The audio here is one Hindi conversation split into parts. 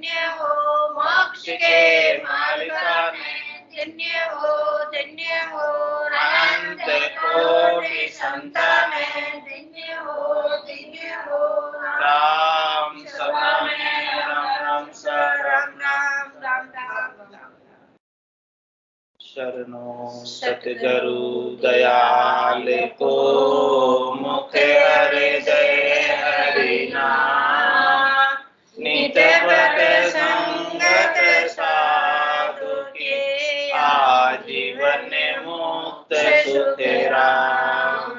धन्य हो मोक्ष के मार्ग में, धन्य हो अनंत कोटि संतान, धन्य हो राम सभा में राम राम राम राम राम। शरणों सतगुरु दयाल को, मुख हृदय हरिनाम, नित पद संगत साधु के, आजीवन मुक्त सुख राम,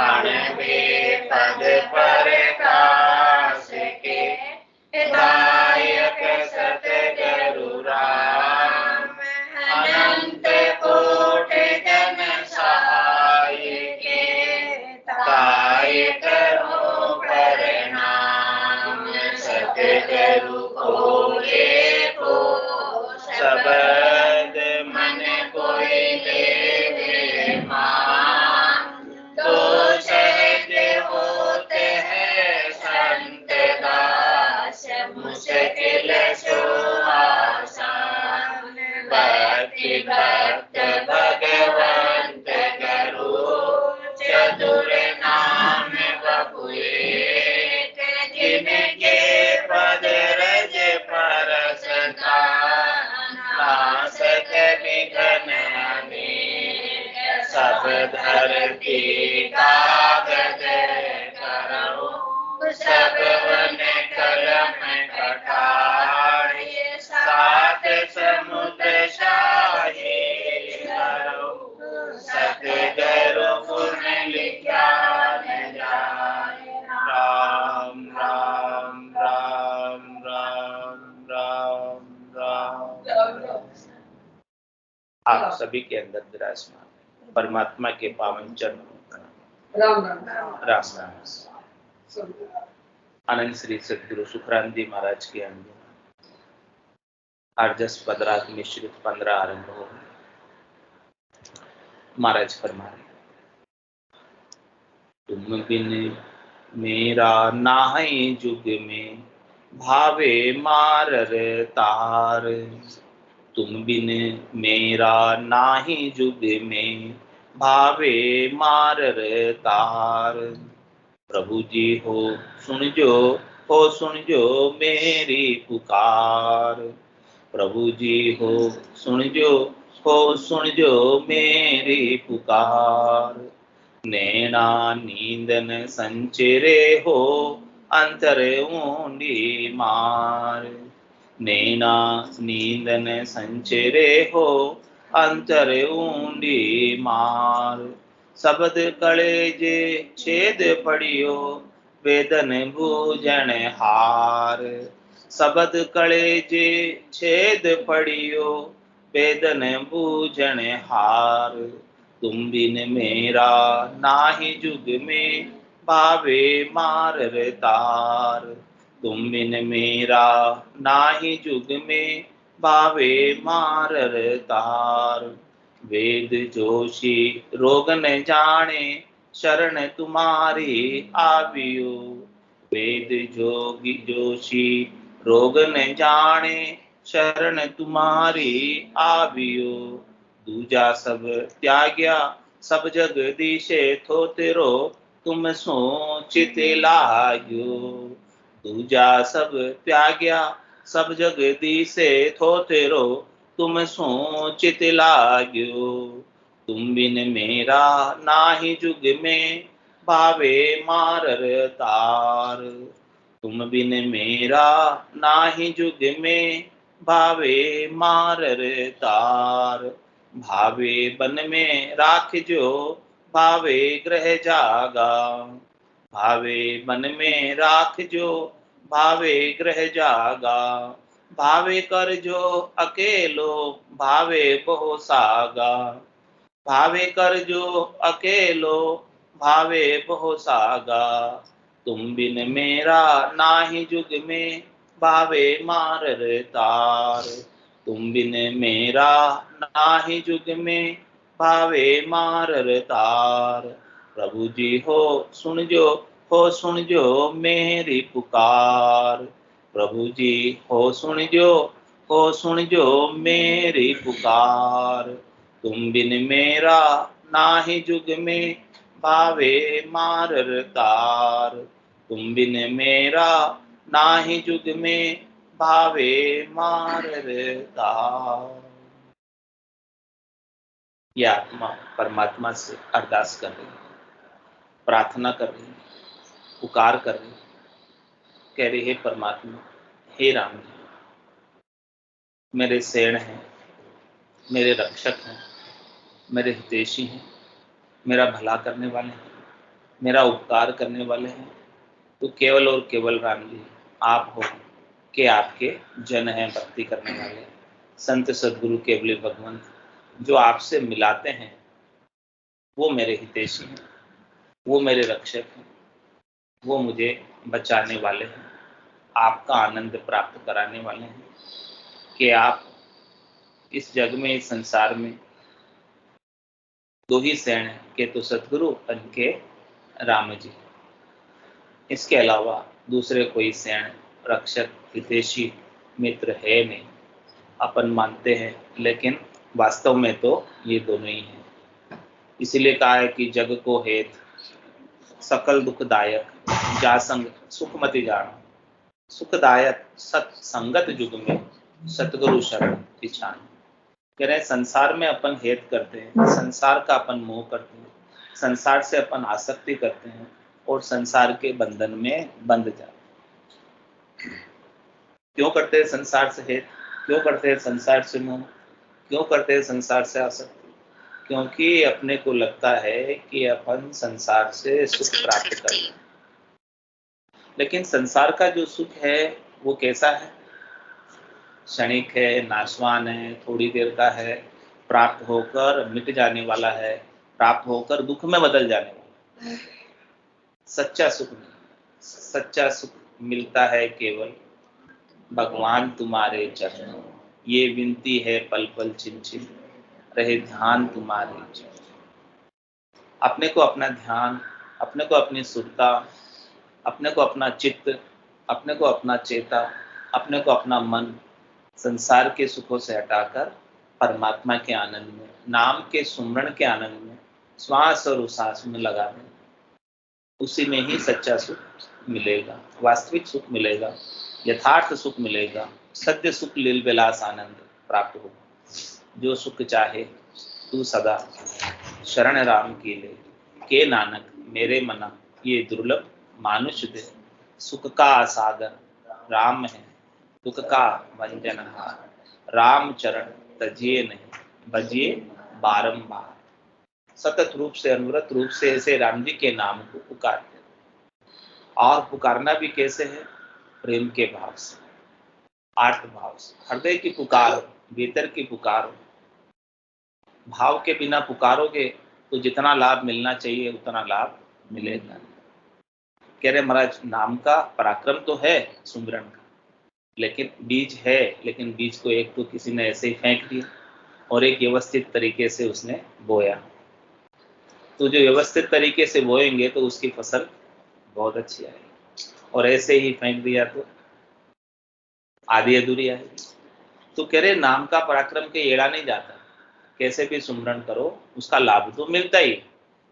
अण बेपद प्रकाश के, दायक सतगुरु राम, अनंत कोटि जन सहाय के, ताय करो प्रणाम, सतगुरु को देखो सबद मन कोई ले मान, तो सहज होते हैं संत दास, मुश्किल सो आसान, भक्ति भक्त भगवंत गुरु, चतुर नाम बहु एक, जिनके पद रज परसता, नासक विघ्न अनेक, सब धरती कागज करो, सब वन कलम कटार, सात समुद्र शाही करो, सतगुरु गुण लिखा न जाए, राम राम राम राम राम राम। आप सभी के अंदर विराजमान परमात्मा के पावन चरणों का राम राम राम राम। आनंद श्री सदगुरु सुखराम जी महाराज के अंदर आर्जस पदरात मिश्रित 15 आरंभ हो। महाराज फरमाए, तुम बिन मेरा नाहि जुग में, भावे मारर तार, तुम बिन मेरा नाहि जुग में, भावे मारर तार, प्रभु जी हो सुन जो मेरी पुकार, प्रभु जी हो सुन जो मेरी पुकार, नैना नींदन संचरे हो अंतर ऊंडी मार, नैना नींदन संचरे हो अंतर ऊंडी मार, शब्द कलेजे छेद पड़ियो वेदन भूजन हार, शब्द कलेजे छेद पड़ियो वेदन भूजन हार, तुम बिन मेरा नाहि जुग में, भावे मारर तार, तुम बिन मेरा नाहि जुग में, भावे मारर तार, वेद जोशी रोग न जाने, शरण तुम्हारी आवियो, वेद जोगी जोशी रोग न जाने, शरण तुम्हारी आवियो, दूजा सब त्याग्या सब जगदीशे थो तेरो, तुम सोचित लाग्यो, दूजा सब त्याग्या सब जगदीशे थो तेरो, तुम सोचित लाग्यो, तुम बिन मेरा नाहि जुग में, भावे मारर तार, तुम बिन मेरा नाहि जुग में, भावे मारर तार, भावे बन में राख जो भावे ग्रह जागा, भावे बन में राख जो भावे ग्रह जागा, भावे कर जो अकेलो भावे बहु सागा, भावे कर जो अकेलो भावे बहु सागा, तुम बिन मेरा नाहि जुग में, भावे मारर तार, तुम बिन मेरा नाहि जुग में, भावे मारर तार, प्रभु जी हो सुन जो मेरी पुकार, प्रभु जी हो सुन जो मेरी पुकार। तुम बिन मेरा नाहि जुग में भावे मारर तार। तुम बिन मेरा नाहि जुग में भावे मारर तार। ये आत्मा परमात्मा से अरदास कर रही है, प्रार्थना कर रही है, पुकार कर रही है, कह रही है परमात्मा, हे राम जी, मेरे सेण हैं, मेरे रक्षक हैं, मेरे हितैषी हैं, मेरा भला करने वाले हैं, मेरा उपकार करने वाले हैं। तो केवल और केवल राम जी आप हो कि आपके जन हैं, भक्ति करने वाले संत सदगुरु केवल भगवंत जो आपसे मिलाते हैं, वो मेरे हितैषी हैं, वो मेरे रक्षक हैं, वो मुझे बचाने वाले हैं, आपका आनंद प्राप्त कराने वाले हैं। कि आप इस जग में, इस संसार में दो ही शरण हैं, के तो सतगुरु और के राम जी। इसके अलावा दूसरे कोई शरण, रक्षक, हितैषी, मित्र है नहीं। अपन मानते हैं लेकिन वास्तव में तो ये दोनों ही हैं। इसीलिए कहा है कि जग को हेत सकल दुखदायक, जा संग सुख मति जानो। सुखदायक सत्संगत युग में सतगुरु शरण पिछान। कह रहे संसार में अपन हेत करते हैं, संसार का अपन मोह करते हैं, संसार से अपन आसक्ति करते हैं और संसार के बंधन में बंध जाते हैं। क्यों करते हैं संसार से हेत, क्यों करते हैं संसार से मोह, क्यों करते हैं संसार से आसक्ति? क्योंकि अपने को लगता है कि अपन संसार से सुख प्राप्त कर लें। लेकिन संसार का जो सुख है वो कैसा है? क्षणिक है, नाशवान है, थोड़ी देर का है, प्राप्त होकर मिट जाने वाला है, प्राप्त होकर दुख में बदल जाने वाला है। सच्चा सुख नहीं, सच्चा सुख मिलता है केवल भगवान तुम्हारे चरणों। ये विनती है पल पल छिन छिन, रहे ध्यान तुम्हारे चरणों। अपने को अपना ध्यान, अपने को अपनी सुरता, अपने को अपना चित्त, अपने को अपना चेता, अपने को अपना मन संसार के सुखों से हटाकर परमात्मा के आनंद में, नाम के सुमरण के आनंद में, श्वास और उच्छ्वास में लगा दें। उसी में ही सच्चा सुख मिलेगा, वास्तविक सुख मिलेगा, यथार्थ सुख मिलेगा, सद्य सुख लील विलास आनंद प्राप्त होगा। जो सुख चाहे तू सदा शरण राम की ले, के नानक मेरे मना ये दुर्लभ मानुष दे। सुख का सागर राम है, दुख का वंजनहार। राम चरण तजिए नहीं, भजिए बारंबार। सतत रूप से, अनवरत रूप से ऐसे राम जी के नाम को पुकारते हैं। और पुकारना भी कैसे है? प्रेम के भाव से, आर्त भाव से, हृदय की पुकार हो, भीतर की पुकार हो। भाव के बिना पुकारोगे तो जितना लाभ मिलना चाहिए उतना लाभ मिलेगा। कह रहे महाराज नाम का पराक्रम तो है सुमिरन का, लेकिन बीज है, लेकिन बीज को एक तो किसी ने ऐसे ही फेंक दिया और एक व्यवस्थित तरीके से उसने बोया। तो जो व्यवस्थित तरीके से बोएंगे तो उसकी फसल बहुत अच्छी आएगी, और ऐसे ही फेंक दिया तो आधी अधूरी आएगी। तो कह रहे नाम का पराक्रम के एड़ा नहीं जाता, कैसे भी सुमरन करो उसका लाभ तो मिलता ही,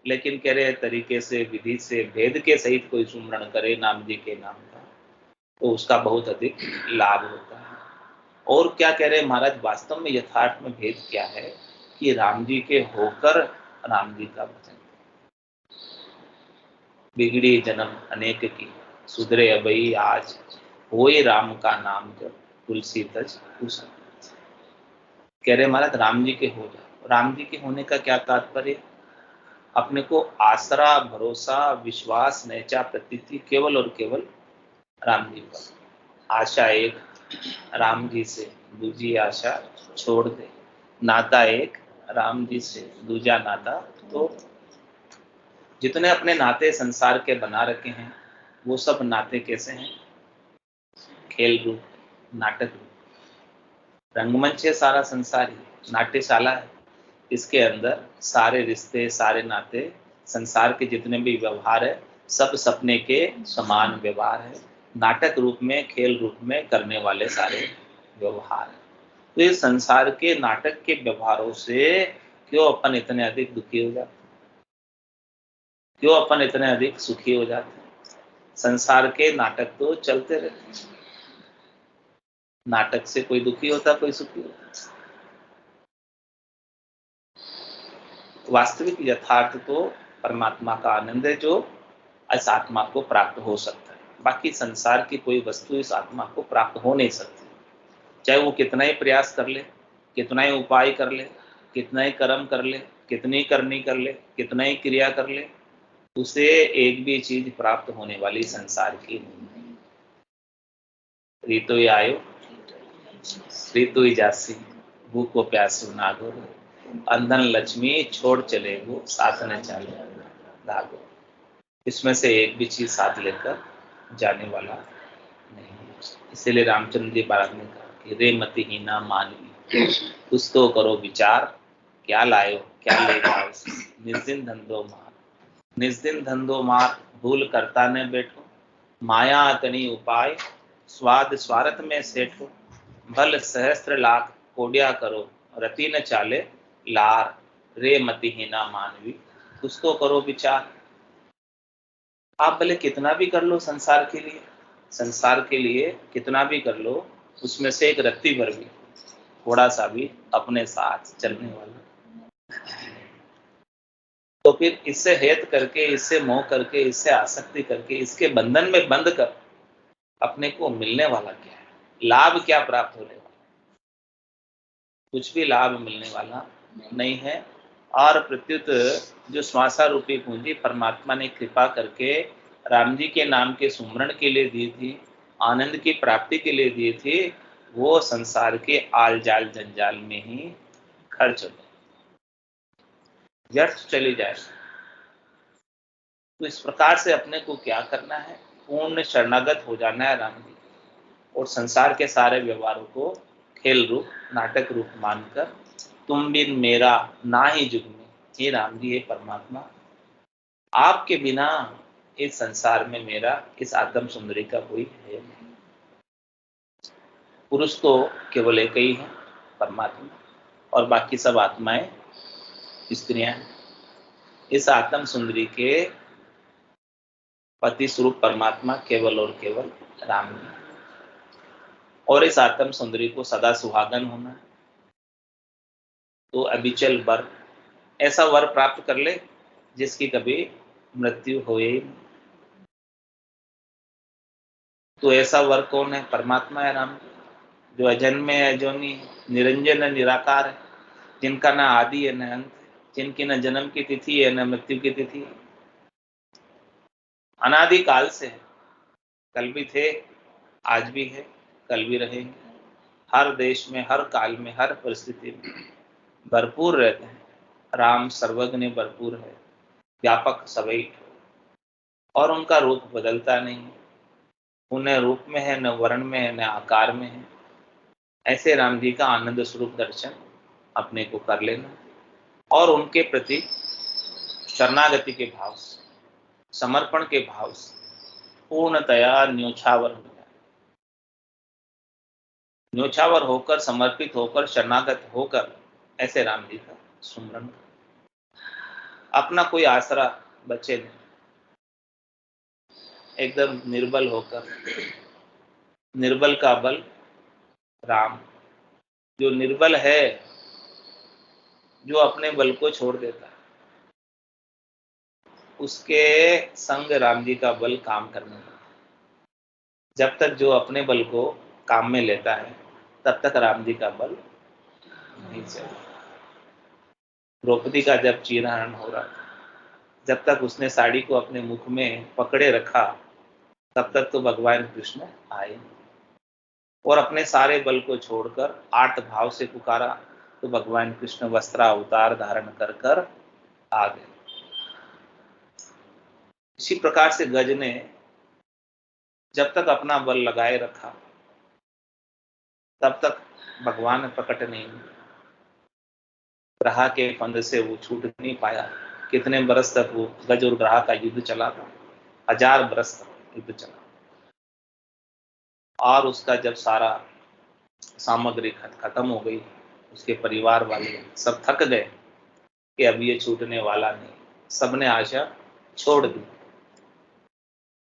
लेकिन कह रहे तरीके से, विधि से, भेद के सहित कोई सुमरन करे नाम जी के नाम का तो उसका बहुत अधिक लाभ होता है। और क्या कह रहे महाराज, वास्तव में यथार्थ में भेद क्या है कि राम जी के होकर राम जी का भजन। बिगड़ी जन्म अनेक की, सुधरे अबई आज, होए राम का नाम जब, तुलसी तज उस। कह रहे महाराज राम जी के हो जाओ। राम जी के होने का क्या तात्पर्य? अपने को आसरा, भरोसा, विश्वास, नैचा, प्रतीति केवल और केवल राम जी पर। आशा एक राम जी से, दूजी आशा छोड़ दे। नाता एक राम जी से, दूजा नाता तो। जितने अपने नाते संसार के बना रखे हैं वो सब नाते कैसे हैं? खेल रूप, नाटक रूप। रंगमंच है सारा संसार ही, नाट्यशाला है। इसके अंदर सारे रिश्ते, सारे नाते, संसार के जितने भी व्यवहार है सब सपने के समान व्यवहार है। नाटक रूप में, खेल रूप में करने वाले सारे व्यवहार हैं। तो ये संसार के नाटक के व्यवहारों से क्यों अपन इतने अधिक दुखी हो जाते, क्यों अपन इतने अधिक सुखी हो जाते हैं? संसार के नाटक तो चलते रहते हैं। नाटक से कोई दुखी होता, कोई सुखी होता। वास्तविक यथार्थ तो परमात्मा का आनंद है जो इस आत्मा को प्राप्त हो सकता है। बाकी संसार की कोई वस्तु इस आत्मा को प्राप्त हो नहीं सकती, चाहे वो कितना ही प्रयास कर ले, कितना ही उपाय कर ले, कितना ही कर्म कर ले, कितनी करनी कर ले, कितना ही क्रिया कर ले, उसे एक भी चीज प्राप्त होने वाली संसार की नहीं है। ऋतु ही आयो, ऋतु ही जासी, भूखो प्यासो नागो, अंधन लक्ष्मी छोड़ चले वो साथ न चले लागो। इसमें से एक भी चीज साथ लेकर जाने वाला नहीं है। इसीलिए रामचंद्र जी महाराज ने कहा कि रे मतिहीना मानवी, कुछ तो करो विचार, क्या लायो क्या ले जाओ, निर्दिन धंधो मार, निर्दिन धंधो मार, भूल करता न बैठो, माया अतनी उपाय, स्वाद स्वार्थ में सेठो, भल सहस्त्र लाख कोडिया करो, रति न चाले लार, रे मतिहीना मानवी, कुछ तो करो विचार। आप भले कितना भी कर लो संसार के लिए, संसार के लिए कितना भी कर लो, उसमें से एक रत्ती भर भी, थोड़ा सा भी अपने साथ चलने वाला, तो फिर इससे हेत करके, इससे मोह करके, इससे आसक्ति करके, इसके बंधन में बंध कर अपने को मिलने वाला क्या है? लाभ क्या प्राप्त होने वाला? कुछ भी लाभ मिलने वाला नहीं है। और प्रत्युत जो श्वासा रूपी पूंजी परमात्मा ने कृपा करके राम जी के नाम के सुमरण के लिए दी थी, आनंद की प्राप्ति के लिए दी थी, वो संसार के आल जाल जंजाल में ही खर्च हो जाए, व्यर्थ चली जाए। तो इस प्रकार से अपने को क्या करना है? पूर्ण शरणागत हो जाना है राम जी, और संसार के सारे व्यवहारों को खेल रूप, नाटक रूप मानकर, तुम बिन मेरा ना ही जुग में, हे राम जी, हे परमात्मा, आपके बिना इस संसार में मेरा, इस आत्म सुंदरी का कोई है नहीं। पुरुष तो केवल एक ही है, परमात्मा, और बाकी सब आत्माएं स्त्रियां हैं। इस आत्म सुंदरी के पति स्वरूप परमात्मा केवल और केवल राम जी, और इस आत्म सुंदरी को सदा सुहागन होना है। तो अभिचल वर, ऐसा वर प्राप्त कर ले जिसकी कभी मृत्यु होए। तो ऐसा वर कौन है? परमात्मा है, राम, जो अजन्मे है, अजोनी, निरंजन है, निराकार है, जिनका ना आदि है न अंत, जिनकी न जन्म की तिथि है न मृत्यु की तिथि है, अनादि काल से है, कल भी थे, आज भी है, कल भी रहेंगे, हर देश में, हर काल में, हर परिस्थिति में भरपूर रहते हैं। राम सर्वज्ञ भरपूर है, व्यापक सभी, और उनका रूप बदलता नहीं, उन्हें रूप में है, न वर्ण में है, न आकार में है। ऐसे राम जी का आनंद स्वरूप दर्शन अपने को कर लेना, और उनके प्रति शरणागति के भाव से, समर्पण के भाव से पूर्णतया न्योछावर हो जाए, न्योछावर होकर, समर्पित होकर, शरणागत होकर ऐसे राम जी का सुमरण कर, अपना कोई आसरा बचे नहीं, एकदम निर्बल होकर, निर्बल का बल राम, जो निर्बल है, जो अपने बल को छोड़ देता है, उसके संग राम जी का बल काम करने लगता है। जब तक जो अपने बल को काम में लेता है, तब तक राम जी का बल नहीं चलता। द्रौपदी का जब चीरहरण हो रहा था, जब तक उसने साड़ी को अपने मुख में पकड़े रखा, तब तक तो भगवान कृष्ण आए, और अपने सारे बल को छोड़कर 8 भाव से पुकारा, तो भगवान कृष्ण वस्त्रावतार धारण कर कर आ गए। इसी प्रकार से गज ने जब तक अपना बल लगाए रखा, तब तक भगवान प्रकट नहीं हुए। ग्रहा के फंद से वो छूट नहीं पाया। कितने बरस तक वो गज और ग्रहा का युद्ध चला था? 1000 बरस तक युद्ध चला। और उसका जब सारा सामग्री खत्म हो गई, उसके परिवार वाले सब थक गए कि अब ये छूटने वाला नहीं, सबने आशा छोड़ दी,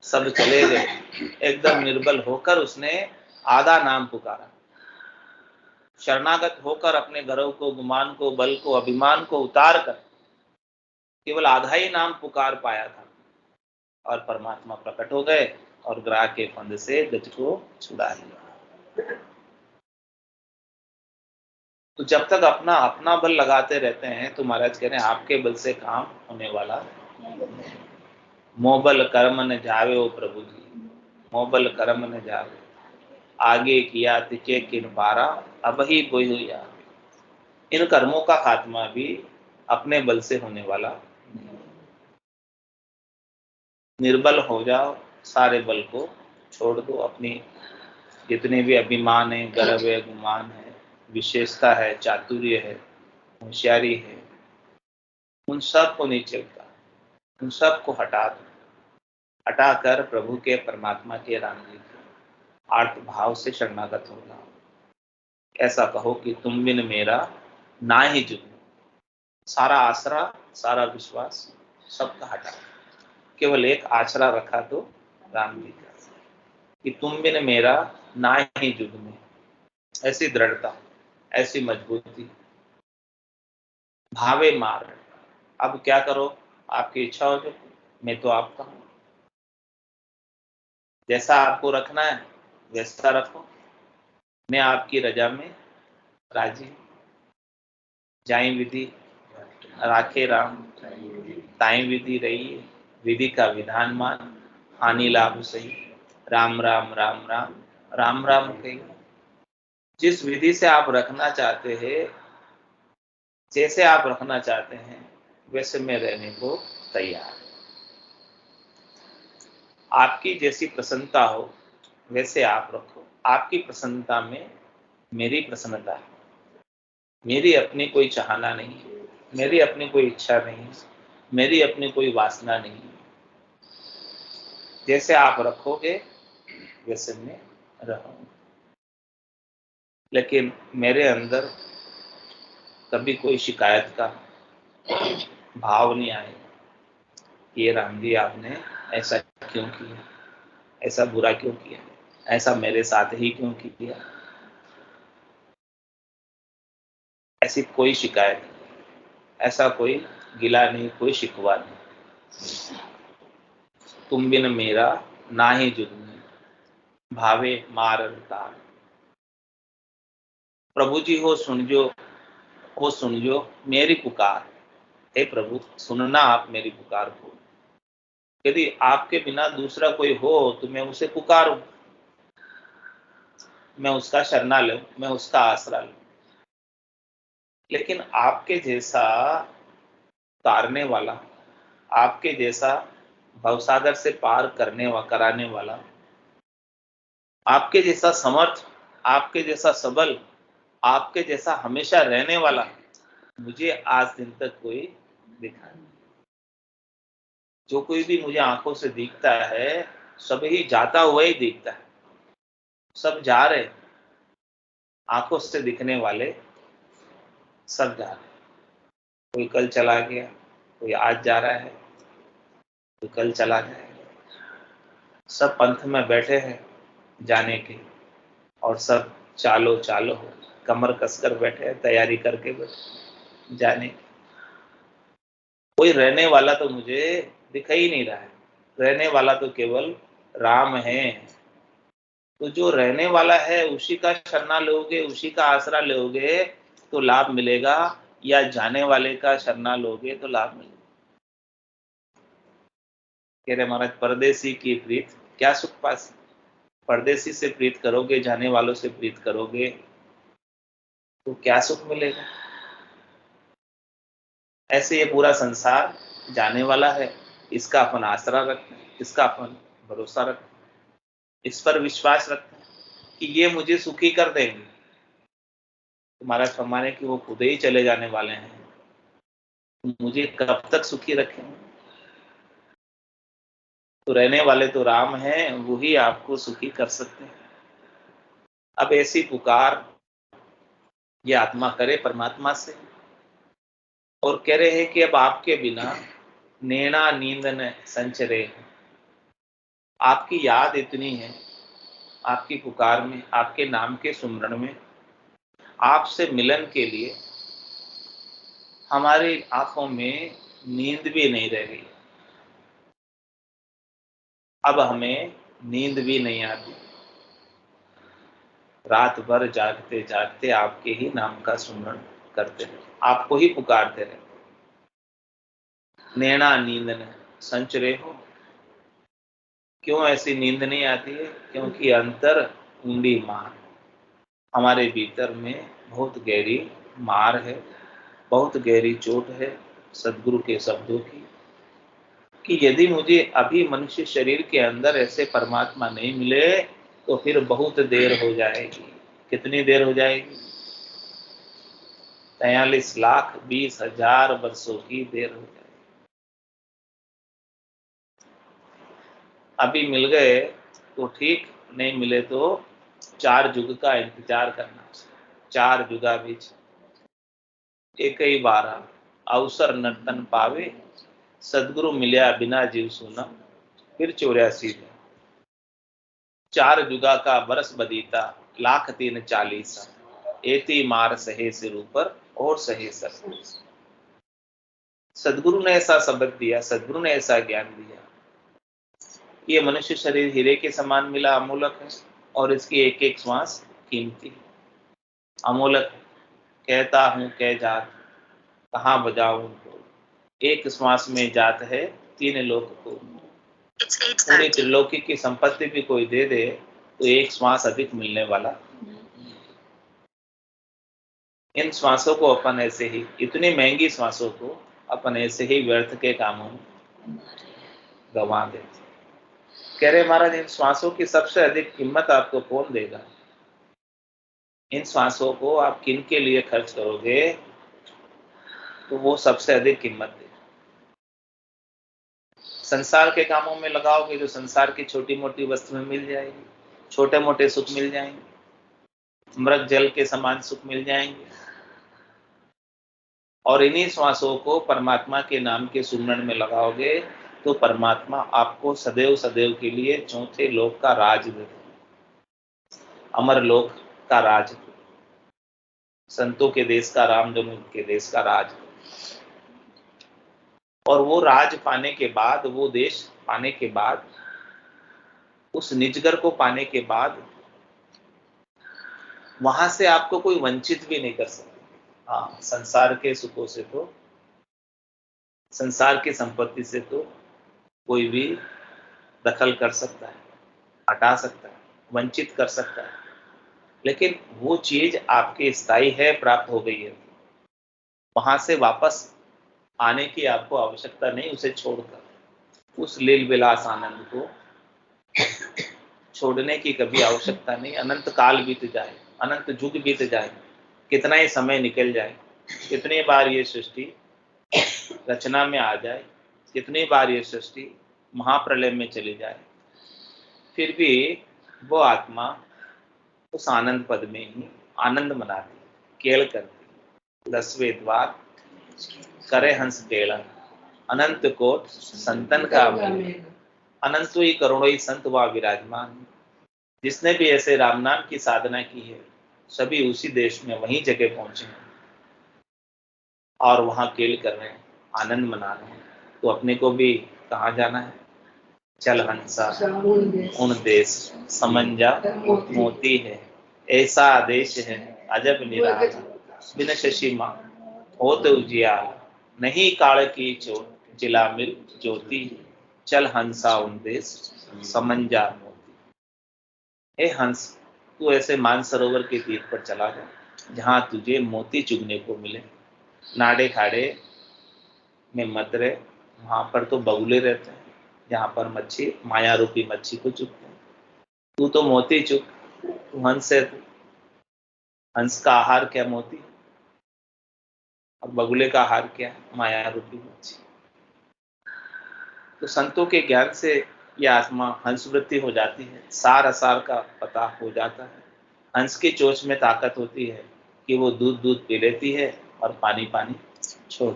सब चले गए। एकदम निर्बल होकर उसने आधा नाम पुकारा, शरणागत होकर अपने घरों को, गुमान को, बल को, अभिमान को उतार कर केवल आधा ही नाम पुकार पाया था, और परमात्मा प्रकट हो गए और ग्राह के फंद से गज को छुड़ा लिया। तो जब तक अपना अपना बल लगाते रहते हैं तो महाराज कह रहे हैं आपके बल से काम होने वाला नहीं। मोबल कर्म न जावे ओ प्रभु जी, मोबल कर्म न जावे, आगे किया तिके किन पारा, अब ही बोया। इन कर्मों का खात्मा भी अपने बल से होने वाला नहीं। निर्बल हो जाओ, सारे बल को छोड़ दो, अपनी जितने भी अभिमान है, गर्व है, गुमान है, विशेषता है, चातुर्य है, होशियारी है, उन सब को नीचे उतार, उन सब को हटा दो, हटाकर प्रभु के, परमात्मा के, राम जी के आर्त भाव से शरणागत हो जाओ। ऐसा कहो कि तुम बिन मेरा ना ही जुगनू। सारा आसरा, सारा विश्वास सबका हटा, केवल एक आसरा रखा तो राम जी का, कि तुम बिन मेरा ना ही जुगनू। ऐसी दृढ़ता, ऐसी मजबूती, भावे मार। अब क्या करो, आपकी इच्छा हो जो, मैं तो आपका हूं, जैसा आपको रखना है वैसा रखो, मैं आपकी रजा में राजी हूं। जाई विधि राखे राम, ताई विधि रही, विधि का विधान मान, हानि लाभ सही, राम राम राम राम राम राम कही। जिस विधि से आप रखना चाहते हैं, जैसे आप रखना चाहते हैं, वैसे मैं रहने को तैयार। आपकी जैसी प्रसन्नता हो वैसे आप रखो, आपकी प्रसन्नता में मेरी प्रसन्नता है। मेरी अपनी कोई चाहना नहीं है, मेरी अपनी कोई इच्छा नहीं है, मेरी अपनी कोई वासना नहीं है। जैसे आप रखोगे वैसे मैं रहूंगा। लेकिन मेरे अंदर कभी कोई शिकायत का भाव नहीं आएगा, ये राम जी आपने ऐसा क्यों किया, ऐसा बुरा क्यों किया, ऐसा मेरे साथ ही क्यों किया। ऐसी कोई शिकायत नहीं, ऐसा कोई गिला नहीं, कोई शिकवा नहीं। तुम बिन मेरा ना ही जुगनू, भावे मार तार। प्रभु जी हो सुन जो मेरी पुकार। हे प्रभु, सुनना आप मेरी पुकार को। यदि आपके बिना दूसरा कोई हो तो मैं उसे पुकारूं, मैं उसका शरणा लूं, मैं उसका आसरा लूं। लेकिन आपके जैसा तारने वाला, आपके जैसा भवसागर से पार कराने वाला, आपके जैसा समर्थ, आपके जैसा सबल, आपके जैसा हमेशा रहने वाला मुझे आज दिन तक कोई दिखा नहीं। जो कोई भी मुझे आंखों से दिखता है, सब ही जाता हुआ ही दिखता है। सब जा रहे, आंखों से दिखने वाले सब जा रहे। कोई कल चला गया, कोई आज जा रहा है, कोई कल चला जाएगा। सब पंथ में बैठे हैं जाने के, और सब चालो चालो हो, कमर कसकर बैठे हैं, तैयारी करके बैठे जाने की। कोई रहने वाला तो मुझे दिखाई ही नहीं रहा है। रहने वाला तो केवल राम है। तो जो रहने वाला है उसी का शरणा लोगे, उसी का आसरा लोगे तो लाभ मिलेगा, या जाने वाले का शरणा लोगे तो लाभ मिलेगा। कह रहे महाराज, परदेसी की प्रीत क्या सुख पासी। परदेसी से प्रीत करोगे, जाने वालों से प्रीत करोगे तो क्या सुख मिलेगा। ऐसे ये पूरा संसार जाने वाला है, इसका अपन आसरा रखना, इसका अपन भरोसा रखना, इस पर विश्वास रखना कि ये मुझे सुखी कर देंगे। तुम्हारा फरमाने कि वो खुद ही चले जाने वाले हैं, मुझे कब तक सुखी रखेंगे। तो रहने वाले तो राम हैं, वो ही आपको सुखी कर सकते हैं। अब ऐसी पुकार ये आत्मा करे परमात्मा से और कह रहे हैं कि अब आपके बिना नैना नींद न संचरे। आपकी याद इतनी है, आपकी पुकार में, आपके नाम के सुमरण में, आपसे मिलन के लिए हमारी आंखों में नींद भी नहीं रह गई। अब हमें नींद भी नहीं आती, रात भर जागते जागते आपके ही नाम का सुमरण करते रहे, आपको ही पुकारते रहे। नैना नींद न संचरे हो। क्यों ऐसी नींद नहीं आती है? क्योंकि अंतर ऊंडी मार, हमारे भीतर में बहुत गहरी मार है, बहुत गहरी चोट है सदगुरु के शब्दों की, कि यदि मुझे अभी मनुष्य शरीर के अंदर ऐसे परमात्मा नहीं मिले तो फिर बहुत देर हो जाएगी। कितनी देर हो जाएगी? 43,20,000 वर्षों की देर हो जाएगी। अभी मिल गए तो ठीक, नहीं मिले तो 4 युग का इंतजार करना। 4 युगा बीच एक ही बारा अवसर नर्तन पावे, सदगुरु मिल्या बिना जीव सुना फिर 84 में। 4 युगा का बरस बदीता, 1,03,40 एती मार सहे सिर ऊपर और सहे सर। सदगुरु ने ऐसा शब्द दिया, सदगुरु ने ऐसा ज्ञान दिया। ये मनुष्य शरीर हीरे के समान मिला, अमूलक है, और इसकी एक एक श्वास कीमती, अमूलक। कहता हूं कह जात, कहाँ बजाऊं उनको, एक श्वास में जात है 3 लोक को। पूरी त्रिलोकी की संपत्ति भी कोई दे दे तो एक श्वास अधिक मिलने वाला। इन श्वासों को अपन ऐसे ही, इतनी महंगी श्वासों को अपन ऐसे ही व्यर्थ के कामों में गंवा देते। कह रहे महाराज, इन श्वासों की सबसे अधिक कीमत आपको कौन देगा? इन श्वासों को आप किन के लिए खर्च करोगे तो वो सबसे अधिक कीमत देगा। संसार के कामों में लगाओगे जो संसार की छोटी मोटी वस्तुएं मिल जाएगी, छोटे मोटे सुख मिल जाएंगे, मृग जल के समान सुख मिल जाएंगे। और इन्हीं श्वासों को परमात्मा के नाम के सुमरण में लगाओगे तो परमात्मा आपको सदैव सदैव के लिए चौथे लोक का राज देते, अमर लोक का राज, संतों के देश का, रामजन्म के देश का राज। और वो राज पाने के बाद, वो देश पाने के बाद, उस निजगर को पाने के बाद वहां से आपको कोई वंचित भी नहीं कर सकता। हाँ, संसार के सुखों से तो, संसार की संपत्ति से तो कोई भी दखल कर सकता है, हटा सकता है, वंचित कर सकता है, लेकिन वो चीज आपके स्थायी है, प्राप्त हो गई है, वहां से वापस आने की आपको आवश्यकता नहीं। उसे छोड़कर, उस लील विलास आनंद को छोड़ने की कभी आवश्यकता नहीं। अनंत काल बीत जाए, अनंत युग बीत जाए, कितना ही समय निकल जाए, कितनी बार ये सृष्टि रचना में आ जाए, कितनी बार ये सृष्टि महाप्रलय में चली जाए, फिर भी वो आत्मा उस आनंद पद में ही आनंद मनाती, केल करती। 10वें द्वार करे हंस केला, अनंत कोट संतन का मेल, अनंत ही करोड़ों ही संत व विराजमान। जिसने भी ऐसे राम नाम की साधना की है, सभी उसी देश में वहीं जगह पहुंचे हैं और वहां केल कर रहे हैं, आनंद मना रहे हैं। तो अपने को भी कहाँ जाना है? चल हंसा उन देश, समंजा मोती है, ऐसा आदेश है अजब निराला, बिन शशि मां होत उजियाला, नहीं काल की चोट जिला मिल ज्योति, चल हंसा उन देश समंजा मोती। हे हंस, तू ऐसे मानसरोवर के तीर पर चला जा जहां तुझे मोती चुगने को मिले। नाड़े खाड़े में मत रहे, वहां पर तो बगुले रहते हैं, जहां पर मच्छी, माया रूपी मच्छी को चुगते हैं। तू तो मोती चुग, तू हंस है, तू हंस का आहार क्या? मोती। और बगुले का आहार क्या? माया रूपी मच्छी। तो संतों के ज्ञान से यह आत्मा हंस वृत्ति हो जाती है, सार असार का पता हो जाता है, हंस की चोंच में ताकत होती है कि वो दूध दूध पी लेती है और पानी पानी छोड़।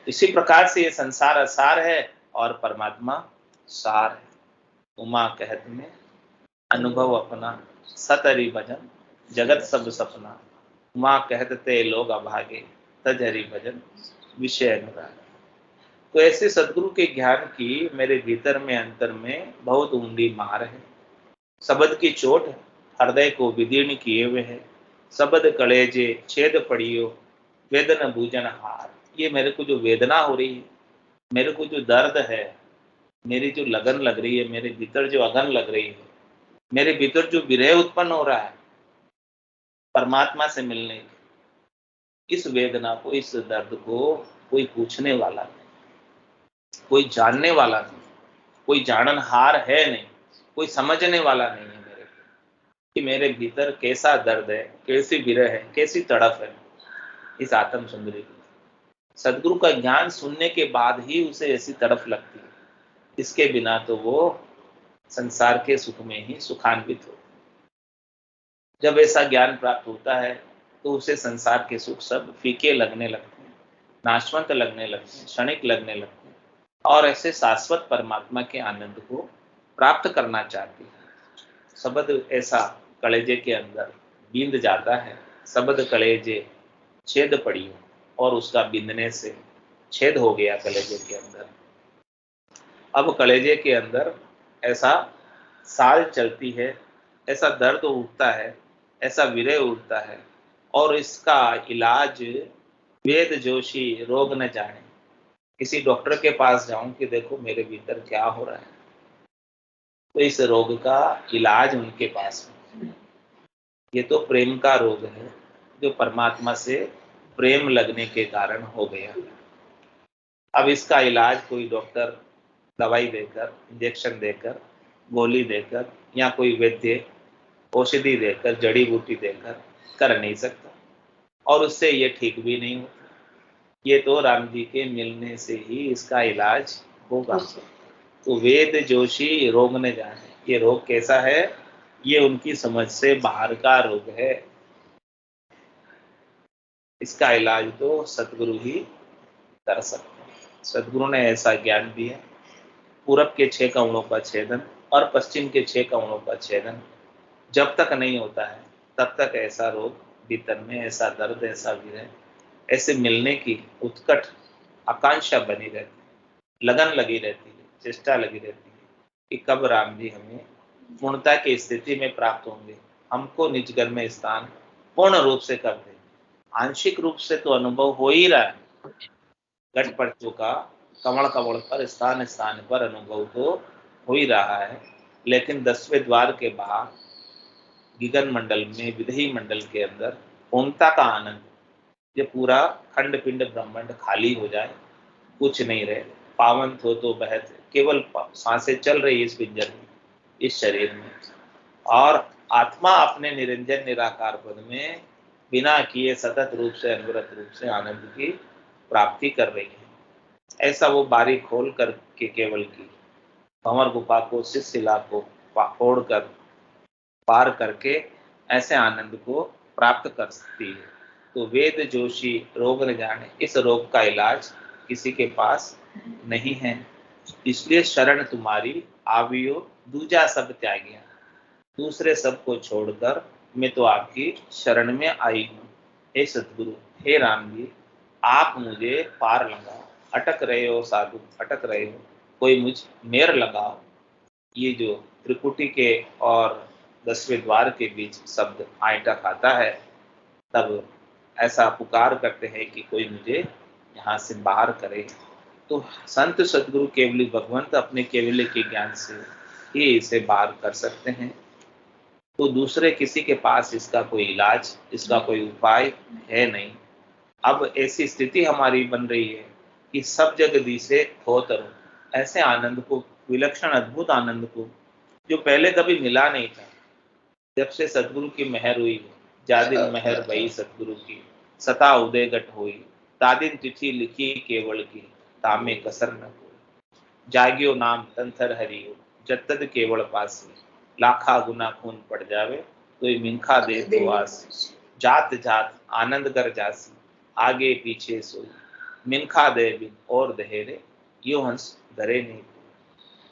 इसी प्रकार से ये संसार असार है और परमात्मा सार है। उमा कहत में अनुभव अपना, सतहरि भजन जगत सब सपना। उमा कहत ते लोग अभागे, तज हरि भजन विषय अनुराग। तो ऐसे सदगुरु के ज्ञान की मेरे भीतर में अंतर में बहुत ऊंडी मार है। शब्द की चोट हृदय को विदीर्ण किए हुए है। शब्द कलेजे छेद पड़ियो, वेदन भूजन हार। ये मेरे को जो वेदना हो रही है, मेरे को जो दर्द है, मेरी जो लगन लग रही है, मेरे भीतर जो अगन लग रही है, मेरे भीतर जो विरह उत्पन्न हो रहा है परमात्मा से मिलने की, इस वेदना को, इस दर्द को कोई पूछने वाला नहीं, कोई जानने वाला नहीं, कोई जाननहार है नहीं, कोई समझने वाला नहीं है मेरे को कि मेरे भीतर कैसा दर्द है, कैसी विरह है, कैसी तड़प है इस आत्म सुंदरी की। सदगुरु का ज्ञान सुनने के बाद ही उसे ऐसी तड़प लगती है, इसके बिना तो वो संसार के सुख में ही सुखान्वित हो। जब ऐसा ज्ञान प्राप्त होता है तो उसे संसार के सुख सब फीके लगने लगते हैं, नाशवंत लगने लगते हैं, क्षणिक लगने लगते हैं और ऐसे शाश्वत परमात्मा के आनंद को प्राप्त करना चाहती है। शब्द ऐसा कलेजे के अंदर बींद जाता है, शब्द कलेजे छेद पड़ी और उसका बिंदने से छेद हो गया कलेजे के अंदर। अब कलेजे के अंदर ऐसा साल चलती है, ऐसा दर्द उठता है, ऐसा विरह उठता है और इसका इलाज वेद जोशी रोग न जाने। किसी डॉक्टर के पास जाऊं कि देखो मेरे भीतर क्या हो रहा है, तो इस रोग का इलाज उनके पास है। ये तो प्रेम का रोग है जो परमात्मा से प्रेम लगने के कारण हो गया। अब इसका इलाज कोई डॉक्टर दवाई देकर, इंजेक्शन देकर, गोली देकर या कोई वैद्य औषधि देकर, जड़ी बूटी देकर कर नहीं सकता और उससे ये ठीक भी नहीं होता। ये तो राम जी के मिलने से ही इसका इलाज होगा। तो वेद जोशी रोग न जाने, ये रोग कैसा है, ये उनकी समझ से बाहर का रोग है। इसका इलाज तो सतगुरु ही कर सकते हैं। सतगुरु ने ऐसा ज्ञान दिया, पूरब के 6 कमलों का छेदन और पश्चिम के 6 कमलों का छेदन जब तक नहीं होता है तब तक ऐसा रोग भीतर में, ऐसा दर्द, ऐसा विरह, ऐसे मिलने की उत्कट आकांक्षा बनी रहती है, लगन लगी रहती है, चेष्टा लगी रहती है कि कब राम जी हमें पूर्णता की स्थिति में प्राप्त होंगे, हमको निजगढ़ में स्थान पूर्ण रूप से कर देंगे। आंशिक रूप से तो अनुभव हो ही रहा है, घट पर्चों का कमल कमल पर स्थान स्थान पर अनुभव तो हो ही रहा है, लेकिन 10वें द्वार के बाहर गगन मंडल में, विदेही मंडल के अंदर पूर्णता का आनंद, ये पूरा खंड पिंड ब्रह्मांड खाली हो जाए, कुछ नहीं रहे, पावन तो बहत केवल सांसें चल रही है इस पिंजर में, इस शरीर में, और आत्मा अपने निरंजन निराकार पद में बिना किए सतत रूप से, अनवरत रूप से आनंद की प्राप्ति कर रही है। ऐसा वो बारी खोल करके केवल की भंवर गुफा को, शिला को फोड़ कर पार करके ऐसे आनंद को प्राप्त कर सकती है। तो वेद जोशी रोग न जाने, इस रोग का इलाज किसी के पास नहीं है, इसलिए शरण तुम्हारी आवियो दूजा सब त्यागिया। दूसरे सब को छोड़कर मैं तो आपकी शरण में आई हूँ। हे सतगुरु, हे राम जी, आप मुझे पार लगाओ। अटक रहे हो साधु, अटक रहे हो, कोई मुझ मेर लगाओ। ये जो त्रिकुटी के और 10वें द्वार के बीच शब्द आयटा खाता है, तब ऐसा पुकार करते हैं कि कोई मुझे यहाँ से बाहर करे। तो संत सदगुरु केवली भगवंत अपने केवल्य के ज्ञान से ही इसे बाहर कर सकते हैं। तो दूसरे किसी के पास इसका कोई इलाज, इसका कोई उपाय है नहीं। अब ऐसी स्थिति हमारी बन रही है कि सब जग दिसे हो तरो, ऐसे आनंद को, विलक्षण अद्भुत आनंद को जो पहले कभी मिला नहीं था, जब से सतगुरु की मेहर हुई, जादिन मेहर भई सतगुरु की, सता उदय घट हुई, तादिन तिथि लिखी केवल की, तामे कसर न कोई। जाग्यो नाम तंथर हरियो, जतद केवल पासी, लाखा गुना खून पड़ जावे, कोई मिनखा दे तो आसी, जात जात आनंद कर जासी, आगे पीछे सोई, मिनखा दे बिन और दहेरे, यो हंस धरे नहीं।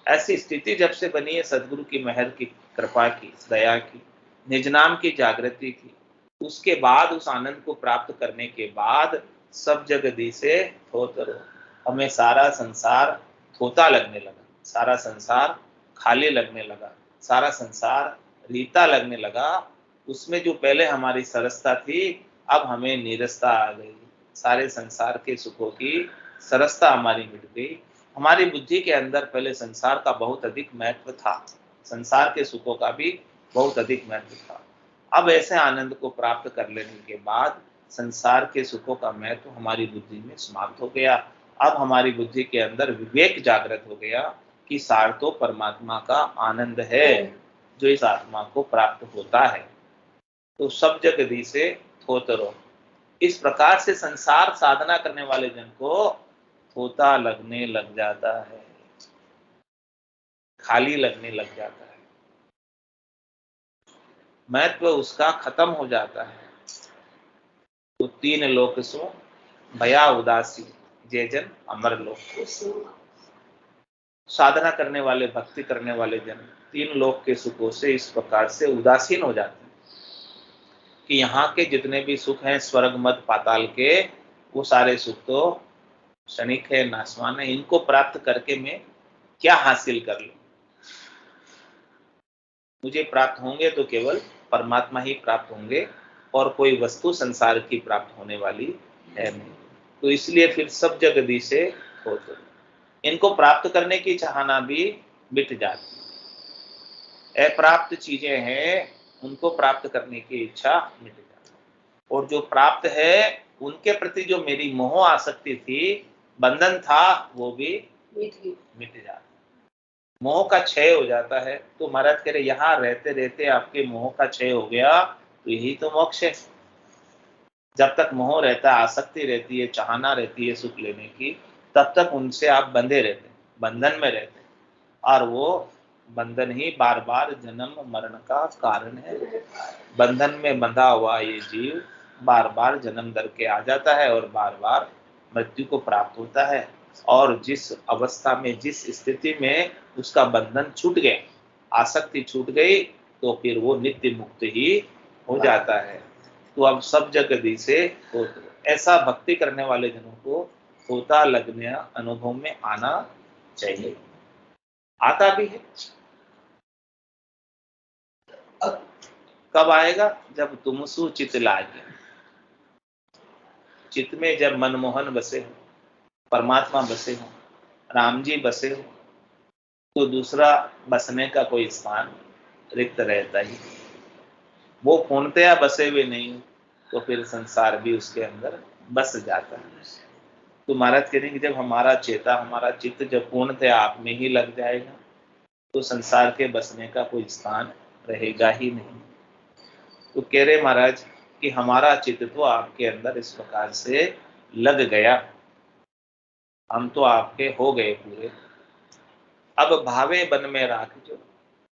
ऐसी स्थिति जब से बनी है सदगुरु की मेहर की, कृपा की, दया की, निज नाम की जागृति की, उसके बाद उस आनंद को प्राप्त करने के बाद सब जग दिसे थोत रो। हमें सारा संसार थोता लगने लगा, सारा संसार खाली लगने लगा, सारा संसार रीता लगने लगा। उसमें जो पहले हमारी सरसता थी, अब हमें नीरसता आ गई। सारे संसार के सुखों की सरसता हमारी मिट गई। हमारी बुद्धि के अंदर पहले संसार का बहुत अधिक महत्व था, संसार के सुखों का भी बहुत अधिक महत्व था। अब ऐसे आनंद को प्राप्त कर लेने के बाद संसार के सुखों का महत्व हमारी बुद्धि में समाप्त हो गया। अब हमारी बुद्धि के अंदर विवेक जागृत हो गया कि सार तो परमात्मा का आनंद है जो इस आत्मा को प्राप्त होता है। तो सब जग दिसे थोत रो। इस प्रकार से संसार साधना करने वाले जन को थोता लगने लग जाता है, खाली लगने लग जाता है, महत्व उसका खत्म हो जाता है। तो तीन लोक सो भया उदासी, जय जन अमर लोक। साधना करने वाले, भक्ति करने वाले जन तीन लोक के सुखों से इस प्रकार से उदासीन हो जाते हैं कि यहाँ के जितने भी सुख हैं स्वर्ग मध्य पाताल के, वो सारे सुख तो क्षणिक है, नाशवान है। इनको प्राप्त करके मैं क्या हासिल कर लूं? मुझे प्राप्त होंगे तो केवल परमात्मा ही प्राप्त होंगे और कोई वस्तु संसार की प्राप्त होने वाली है नहीं। तो इसलिए फिर सब जगदी से होते, इनको प्राप्त करने की चाहना भी मिट जाती है। अप्राप्त चीजें हैं, उनको प्राप्त करने की इच्छा मिट जाती है। और जो प्राप्त है उनके प्रति जो मेरी मोह आसक्ति थी, बंधन था, वो भी मिट जाता है, मोह का क्षय हो जाता है। तो महाराज कह रहे यहाँ रहते रहते आपके मोह का क्षय हो गया, तो यही तो मोक्ष है। जब तक मोह रहता है, आसक्ति रहती है, चाहना रहती है सुख लेने की, तब तक उनसे आप बंधे रहते हैं, बंधन में रहते हैं, और वो बंधन ही बार बार जन्म मरण का कारण है। बंधन में बंधा हुआ ये जीव बार बार जन्म दर के आ जाता है और बार बार मृत्यु को प्राप्त होता है। और जिस अवस्था में, जिस स्थिति में उसका बंधन छूट गया, आसक्ति छूट गई, तो फिर वो नित्य मुक्त ही हो जाता है। तो अब सब जगदी से ऐसा भक्ति करने वाले जनों को होता लगने अनुभव में आना चाहिए, आता भी है। कब आएगा? जब तुम सु चित लागे, चित्त में जब मनमोहन बसे हो, परमात्मा बसे हो, राम जी बसे हो, तो दूसरा बसने का कोई स्थान रिक्त रहता ही। वो पूर्णतया बसे हुए नहीं तो फिर संसार भी उसके अंदर बस जाता है। तो महाराज कह रहे हैं कि जब हमारा चेता, हमारा चित्त जब पूर्णतया आप में ही लग जाएगा, तो संसार के बसने का कोई स्थान रहेगा ही नहीं। तो कह रहे महाराज कि हमारा चित्त तो आपके अंदर इस प्रकार से लग गया, हम तो आपके हो गए पूरे। अब भावे बन में राख जो,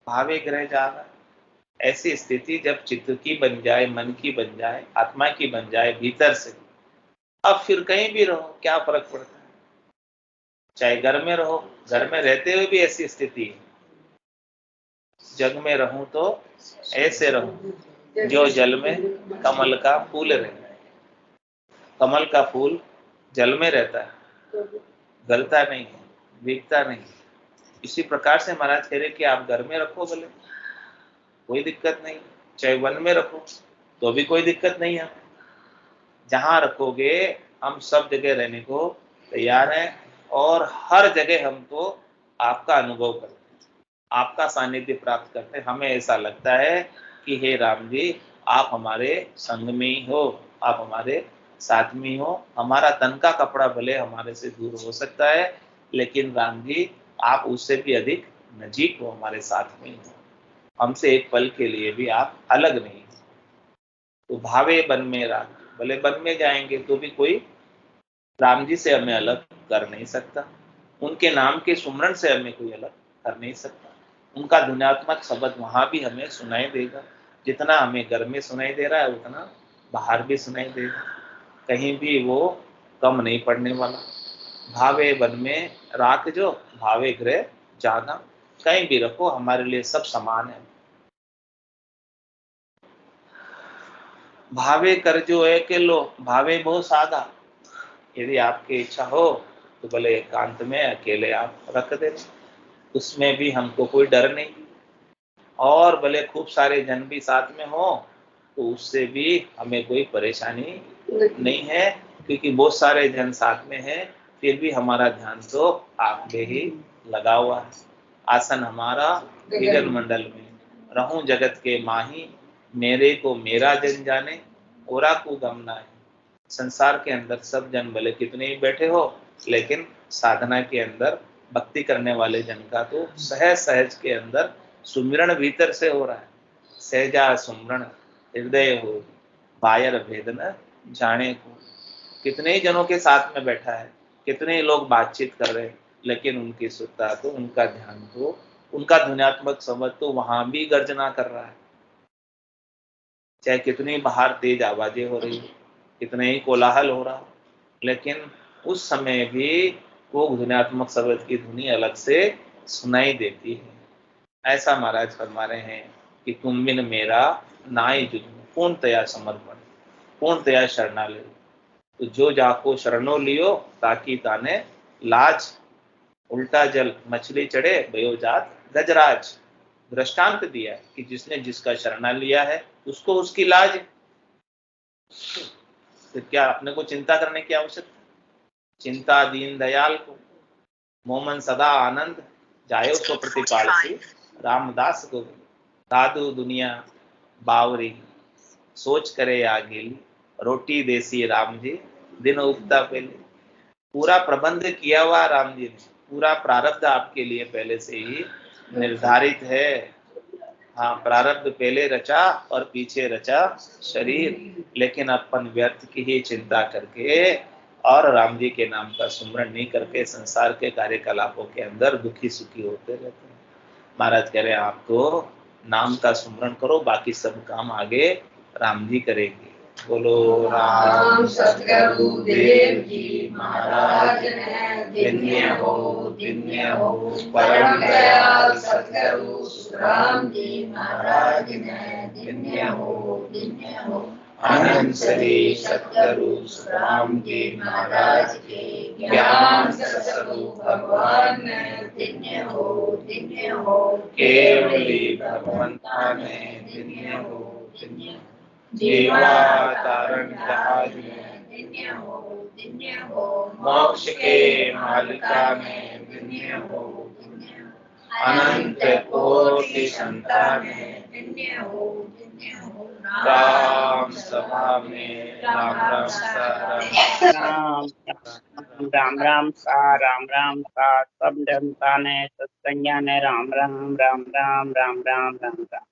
भावे ग्रह जाना, ऐसी स्थिति जब चित्त की बन जाए, मन की बन जाए, आत्मा की बन जाए भीतर से, अब फिर कहीं भी रहो क्या फर्क पड़ता है। चाहे घर में रहो, घर में रहते हुए भी ऐसी स्थिति है, जग में रहूं तो ऐसे रहूं जो जल में कमल का फूल रहता है। कमल का फूल जल में रहता है, गलता नहीं है, भीगता नहीं। इसी प्रकार से महाराज कह रहे कि आप घर में रखो भले, कोई दिक्कत नहीं, चाहे वन में रखो तो भी कोई दिक्कत नहीं है। जहां रखोगे हम सब जगह रहने को तैयार हैं, और हर जगह हम तो आपका अनुभव करते हैं, आपका सानिध्य प्राप्त करते हैं। हमें ऐसा लगता है कि हे राम जी, आप हमारे संग में ही हो, आप हमारे साथ में ही हो। हमारा तन का कपड़ा भले हमारे से दूर हो सकता है, लेकिन राम जी आप उससे भी अधिक नजीक हो, हमारे साथ में ही हो, हमसे एक पल के लिए भी आप अलग नहीं। तो भावे बन में राख, भले बन में जाएंगे तो भी कोई राम जी से हमें अलग कर नहीं सकता, उनके नाम के सुमरण से हमें कोई अलग कर नहीं सकता। उनका धुन्यात्मक शब्द वहां भी हमें सुनाई देगा, जितना हमें घर में सुनाई दे रहा है उतना बाहर भी सुनाई देगा, कहीं भी वो कम नहीं पड़ने वाला। भावे वन में राख जो, भावे गृह जाना, कहीं भी रखो हमारे लिए सब समान है। भावे कर जो है के लो, भावे बहुत सादा, यदि आपकी इच्छा हो तो भले एकांत में अकेले आप रख देना, उसमें भी हमको कोई डर नहीं। और भले खूब सारे जन भी साथ में हो तो उससे भी हमें कोई परेशानी नहीं है, क्योंकि बहुत सारे जन साथ में हैं, फिर भी हमारा ध्यान तो आप पे ही लगा हुआ है। आसन हमारा गगन मंडल में, रहूं जगत के माही, मेरे को मेरा जन जाने, ओरा को गमना है। संसार के अंदर सब जन भले कितने ही बैठे हो, लेकिन साधना के अंदर भक्ति करने वाले जन का तो सहज सहज के अंदर सुमिरण भीतर से हो रहा है। सहजा सुमरण हृदय हो, बायर भेद न जाने को। कितने ही जनों के साथ में बैठा है, कितने ही लोग बातचीत कर रहे हैं, लेकिन उनकी सुरता तो, उनका ध्यान तो, उनका ध्वन्यात्मक समझ तो वहां भी गर्जना कर रहा है। चाहे कितनी बाहर तेज आवाजें हो रही, कितने ही कोलाहल हो रहा, लेकिन उस समय भी वो ध्वन्यात्मक शब्द की ध्वनि अलग से सुनाई देती है। ऐसा महाराज फरमा रहे हैं कि तुम बिन मेरा नाई जुग, पूर्णतया समर्पण, पूर्णतया शरणालय। तो जो जाको शरणो लियो ताकि ताने लाज, उल्टा जल मछली चढ़े भयो जात गजराज। दृष्टांत दिया है कि जिसने जिसका शरणा लिया है उसको उसकी लाज है। तो क्या अपने को चिंता करने की आवश्यकता? चिंता दीन दयाल को, मोमन सदा आनंद जायो सो प्रतिपाल से, रामदास को दादू दुनिया बावरी, सोच करे आगेली, रोटी देसी राम जी दिन उगता पहले। पूरा प्रबंध किया हुआ राम जी ने, पूरा प्रारब्ध आपके लिए पहले से ही निर्धारित है। हाँ, प्रारब्ध पहले रचा और पीछे रचा शरीर, लेकिन अपन व्यर्थ की ही चिंता करके और राम जी के नाम का सुमरण नहीं करके संसार के कार्यकलापों के अंदर दुखी सुखी होते रहते हैं। महाराज कह रहे हैं आप तो नाम का सुमरण करो, बाकी सब काम आगे राम जी करेंगे। बोलो राम सतगुरु देव जी महाराज ने धन्य हो, परम दयाल सतगुरु राम जी महाराज ने धन्य हो। अनंत श्री सतगुरु राम जी महाराज के ज्ञान स्वरूप भगवान ने धन्य हो, केवली भगवंता ने धन्य हो। जीवा तारण जहाज में धन्य हो, मोक्ष के मालिका में धन्य हो, अनंत कोटि संतान में धन्य हो। राम सभा में राम राम सा राम राम सा सब जनता ने सत्संज्ञा ने राम राम राम राम राम राम राम राम।